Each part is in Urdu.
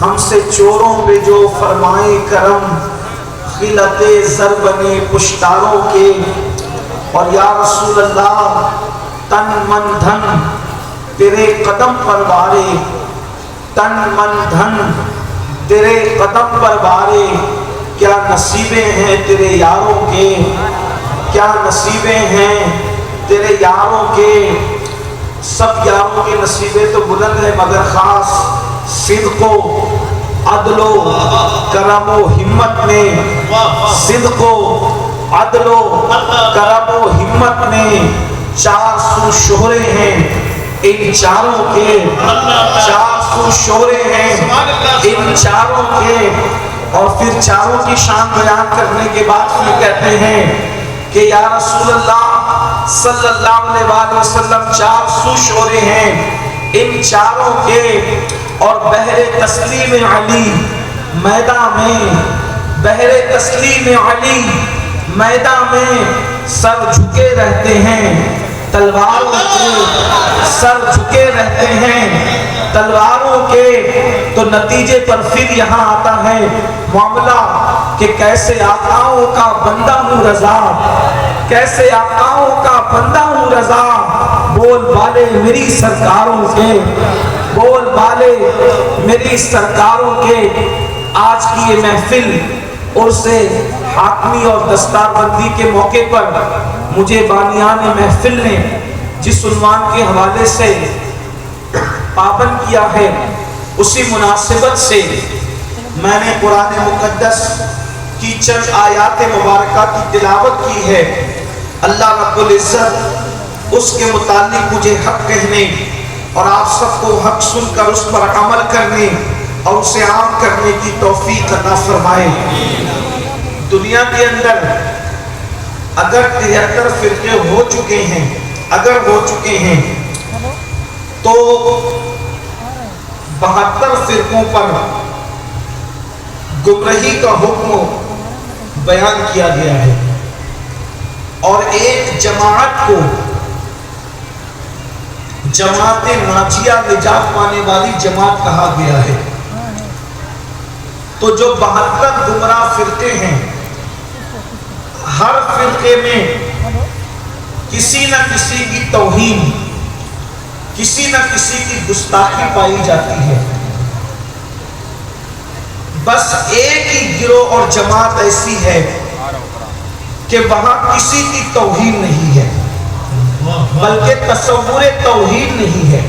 ہم سے چوروں پہ جو فرمائے کرم، خلعت زر بنے پشتاروں کے۔ اور یا رسول اللہ تن من دھن تیرے قدم پر بارے، تن من دھن تیرے قدم پر بارے، کیا نصیبیں ہیں تیرے یاروں کے، کیا نصیبیں ہیں تیرے یاروں کے۔ سب یاروں کے نصیبیں تو بلند ہیں، مگر خاص صدق و عدل و کرم و ہمت میں، صدق و عدل و کرم و ہمت میں چار سو شہرے ہیں ان چاروں کے، چار سو شہرے ہیں ان چاروں کے۔ اور پھر چاروں کی شان بیان کرنے کے بعد پھر کہتے ہیں کہ یا رسول اللہ صلی اللہ علیہ وآلہ وسلم چار سو شہرے ہیں ان چاروں کے۔ اور بحر تسلیم علی میدان میں، بحر تسلیم علی میدان میں سر جھکے رہتے ہیں، تلواروں کے سر جھکے رہتے ہیں تلواروں کے۔ تو نتیجے پر پھر یہاں آتا ہے معاملہ کہ کیسے آقاؤں کا بندہ ہوں رضا، کیسے آقاؤں کا بندہ ہوں رضا، بول بالے میری سرکاروں کے، بول بالے میری سرکاروں کے۔ آج کی یہ محفل عرس حاکمی اور دستار بندی کے موقع پر مجھے بانیان محفل نے جس عنوان کے حوالے سے پابند کیا ہے، اسی مناسبت سے میں نے قرآن مقدس کی چند آیات مبارکہ کی تلاوت کی ہے۔ اللہ رب العزت اس کے متعلق مجھے حق کہنے اور آپ سب کو حق سن کر اس پر عمل کرنے اور اسے عام کرنے کی توفیق عطا فرمائے۔ دنیا کے اندر اگر 73 فرقے ہو چکے ہیں، اگر ہو چکے ہیں، تو 72 فرقوں پر گمراہی کا حکم بیان کیا گیا ہے، اور ایک جماعت کو جماعت ناجیہ نجات پانے والی جماعت کہا گیا ہے۔ تو جو 72 گمراہ فرقے ہیں، ہر فرقے میں کسی نہ کسی کی توہین، کسی نہ کسی کی گستاخی پائی جاتی ہے۔ بس ایک ہی گروہ اور جماعت ایسی ہے کہ وہاں کسی کی توہین نہیں ہے، بلکہ تصور توہین نہیں ہے۔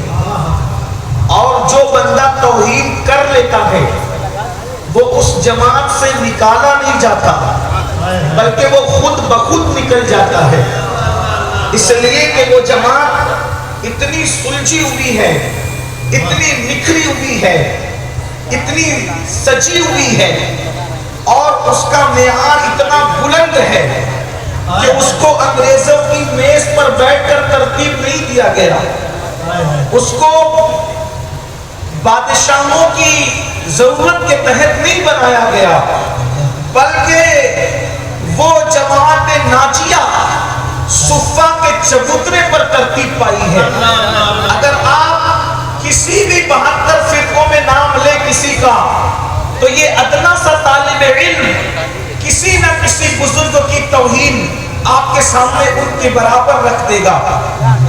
اور جو بندہ توہین کر لیتا ہے وہ اس جماعت سے نکالا نہیں جاتا، بلکہ وہ خود بخود نکل جاتا ہے، اس لیے کہ وہ جماعت اتنی سلجھی ہوئی ہے، اتنی نکھری ہوئی ہے، اتنی سجی ہوئی ہے، اور اس کا معیار اتنا بلند ہے کہ اس کو انگریزوں کی میز پر بیٹھ کر ترتیب نہیں دیا گیا، اس کو بادشاہوں کی ضرورت کے تحت نہیں بنایا گیا، بلکہ وہ جماعت ناجیہ صفہ کے چبوترے پر ترتیب پائی ہے۔ اگر آپ کسی بھی 72 فرقوں میں نام لے کسی کا، تو یہ ادنا سا طالب علم کسی نہ کسی بزرگ کی توہین آپ کے سامنے ان کے برابر رکھ دے گا۔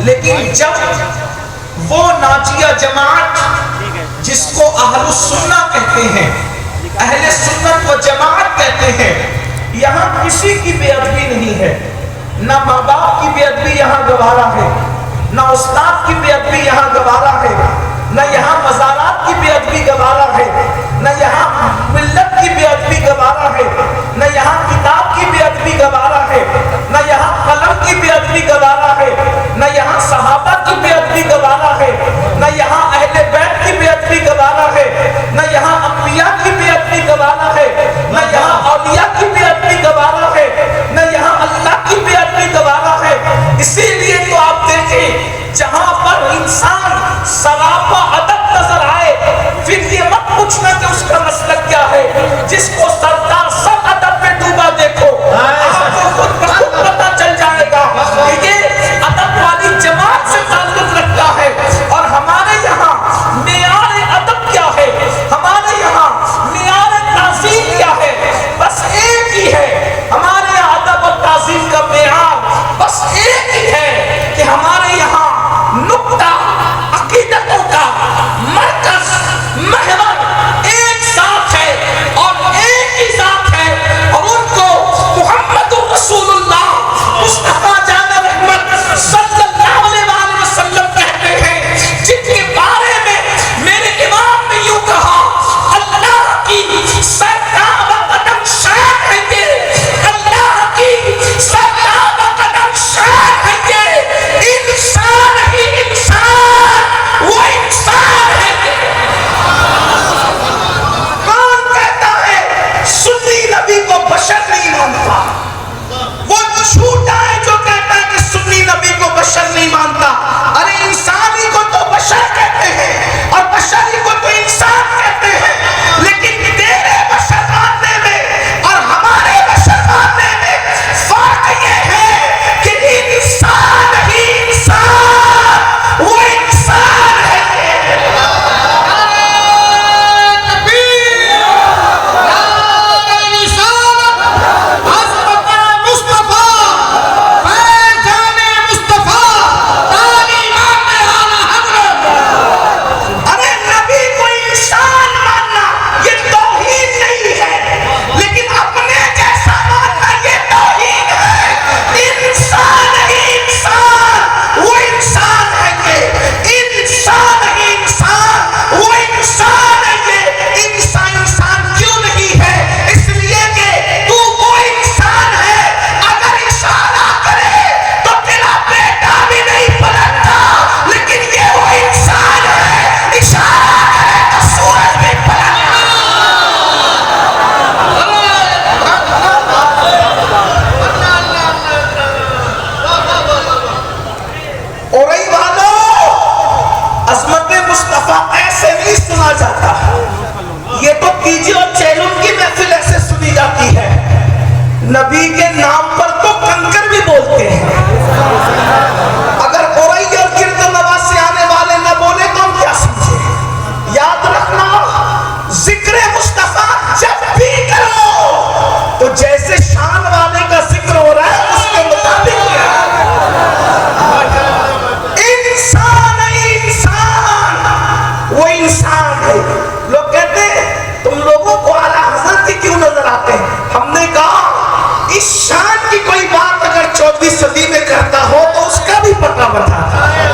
لیکن جب وہ ناجیہ جماعت جس کو اہل السنہ کہتے ہیں، اہل سنت و جماعت کہتے ہیں، یہاں کسی کی بے ادبی نہیں ہے، نہ ماں باپ کی بے ادبی یہاں گوارا ہے، نہ استاد کی بے ادبی یہاں گوارا ہے، نہ یہاں مزارات کی بے ادبی گوارا ہے، نہ یہاں ملت کی بے ادبی گوارا ہے، نہ یہاں کتاب کی بے ادبی گوارا ہے، نہ یہاں قلم کی بے ادبی گوارا ہے، نہ یہاں صحابہ کی بے ادبی گوارا ہے، نہ یہاں اہل بیت کی بے ادبی گوارا ہے، نہ یہاں انبیاء کی بے ادبی گوارا ہے، نہ یہاں اولیاء کی بے ادبی گوارا ہے، نہ یہاں اللہ کی بے ادبی گوارا ہے۔ اسی لیے تو آپ دیکھیں جہاں پر انسان سراپا ادب نظر آئے اس شان کی کوئی بات اگر 14ویں صدی میں کرتا ہو تو اس کا بھی پتہ بتاتا ہے۔